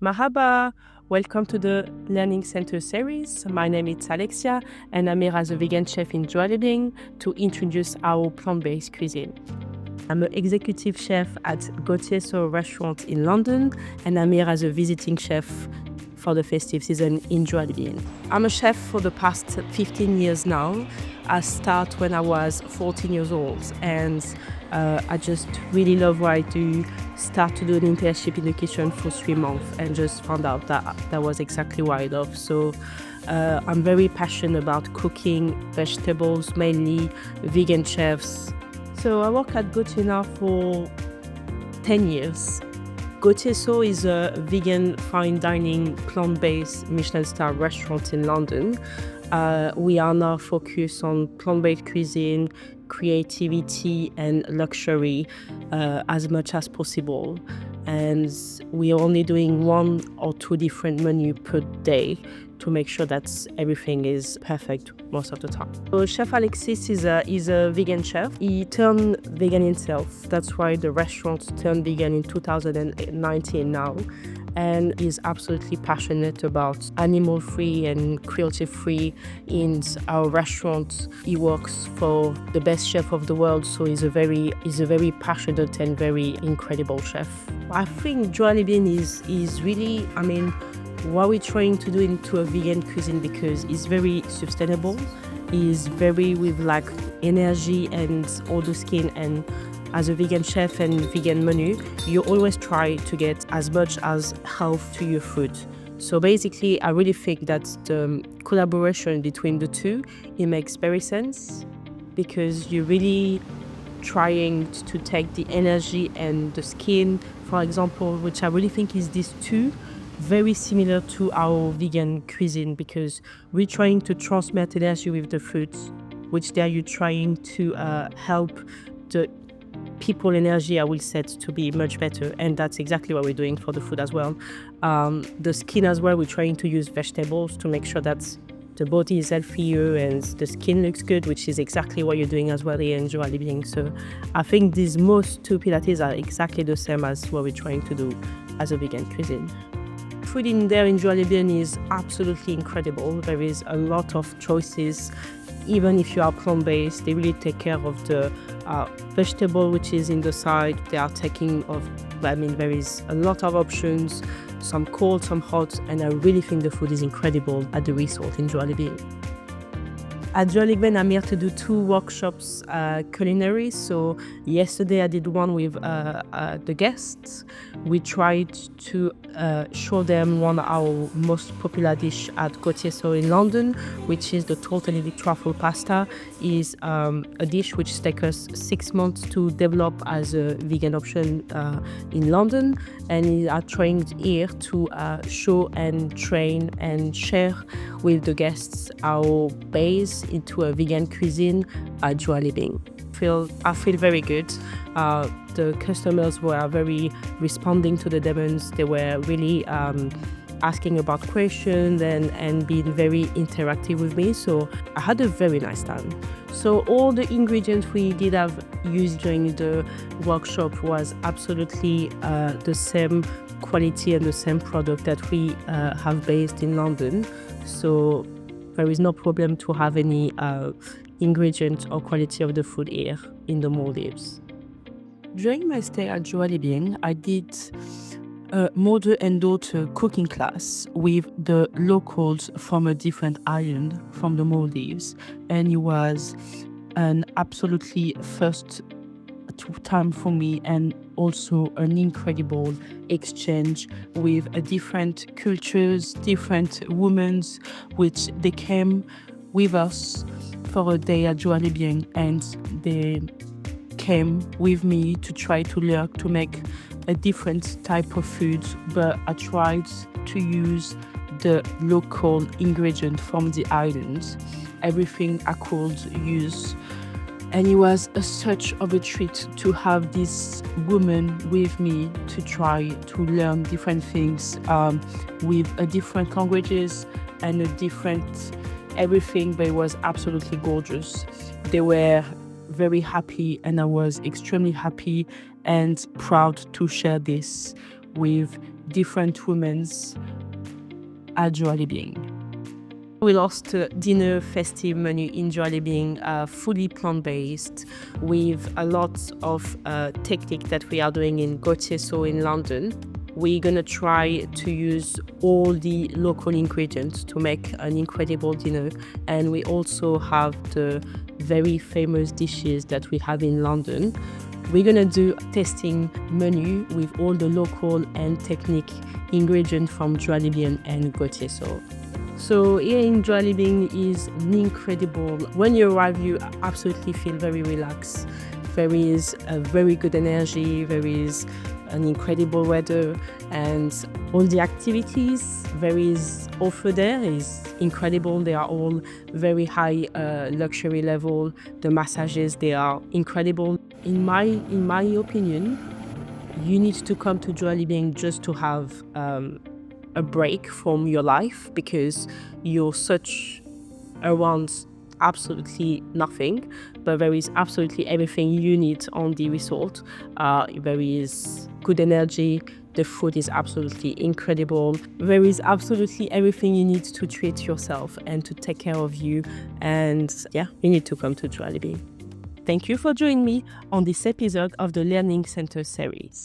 Mahaba, welcome to the Learning Center series. My name is Alexia and I'm here as a vegan chef in JOALI BEING to introduce our plant-based cuisine. I'm an executive chef at Gauthier Soho restaurant in London and I'm here as a visiting chef for the festive season in JOALI BEING. I'm a chef for the past 15 years now. I started when I was 14 years old and I just really love what I do. Start to do an internship in the kitchen for 3 months and just found out that that was exactly what I love. So I'm very passionate about cooking vegetables, mainly vegan chefs. So I work at Gauthier now for 10 years. Gauthier Soho is a vegan fine dining plant-based Michelin-starred restaurant in London. We are now focused on plant-based cuisine, creativity and luxury as much as possible. And we are only doing 1 or 2 different menus per day to make sure that everything is perfect most of the time. So Chef Alexis is a vegan chef. He turned vegan himself. That's why the restaurant turned vegan in 2019 now. And is absolutely passionate about animal-free and cruelty-free in our restaurant. He works for the best chef of the world, so he's a very passionate and very incredible chef. I think JOALI BEING is really, what we're trying to do into a vegan cuisine because it's very sustainable. It's very with energy and all the skin, and as a vegan chef and vegan menu, you always try to get as much as health to your food. So basically, I really think that the collaboration between the two, it makes very sense because you're really trying to take the energy and the skin, for example, which I really think is these two very similar to our vegan cuisine because we're trying to transmit energy with the food, which there you're trying to help the people energy, I will say, to be much better, and that's exactly what we're doing for the food as well. The skin as well, we're trying to use vegetables to make sure that the body is healthier and the skin looks good, which is exactly what you're doing as well here in JOALI BEING. So I think these most two pillars are exactly the same as what we're trying to do as a vegan cuisine. Food in there in JOALI BEING is absolutely incredible. There is a lot of choices. Even if you are plant-based, they really take care of the vegetable which is in the side. They are taking of, there is a lot of options, some cold, some hot, and I really think the food is incredible at the resort in JOALI BEING. At JOALI BEING, I'm here to do 2 workshops, culinary. So yesterday I did one with the guests. We tried to show them one of our most popular dish at Gauthier Soho in London, which is the tortellini truffle pasta. Is a dish which takes us 6 months to develop as a vegan option in London, and we are trying here to show and train and share with the guests our base into a vegan cuisine at JOALI BEING. I feel very good. The customers were very responding to the demands. They were really asking about questions and being very interactive with me. So I had a very nice time. So all the ingredients we did have used during the workshop was absolutely the same quality and the same product that we have based in London. So there is no problem to have any ingredients or quality of the food here in the Maldives. During my stay at JOALI BEING, I did a mother and daughter cooking class with the locals from a different island from the Maldives, and it was an absolutely first time for me and also an incredible exchange with different cultures, different women, which they came with us for a day at JOALI BEING, and they came with me to try to learn to make a different type of food, but I tried to use the local ingredient from the islands, everything I could use. And it was such of a treat to have this woman with me to try to learn different things with different languages and a different everything, but it was absolutely gorgeous. They were very happy and I was extremely happy and proud to share this with different women's at JOALI BEING. We lost a dinner festive menu in JOALI BEING, fully plant-based, with a lot of technique that we are doing in Gauthier Soho in London. We're gonna try to use all the local ingredients to make an incredible dinner, and we also have the very famous dishes that we have in London. We're gonna do a tasting menu with all the local and technique ingredients from JOALI BEING and Gauthier Soho. So here in JOALI BEING is incredible. When you arrive, you absolutely feel very relaxed. There is a very good energy, there is an incredible weather, and all the activities there is offered there is incredible. They are all very high luxury level. The massages, they are incredible. In my opinion, you need to come to JOALI BEING just to have a break from your life, because you're such around absolutely nothing, but there is absolutely everything you need on the resort. There is good energy, the food is absolutely incredible, there is absolutely everything you need to treat yourself and to take care of you, and yeah, you need to come to JOALI BEING. Thank you for joining me on this episode of the Learning Center series.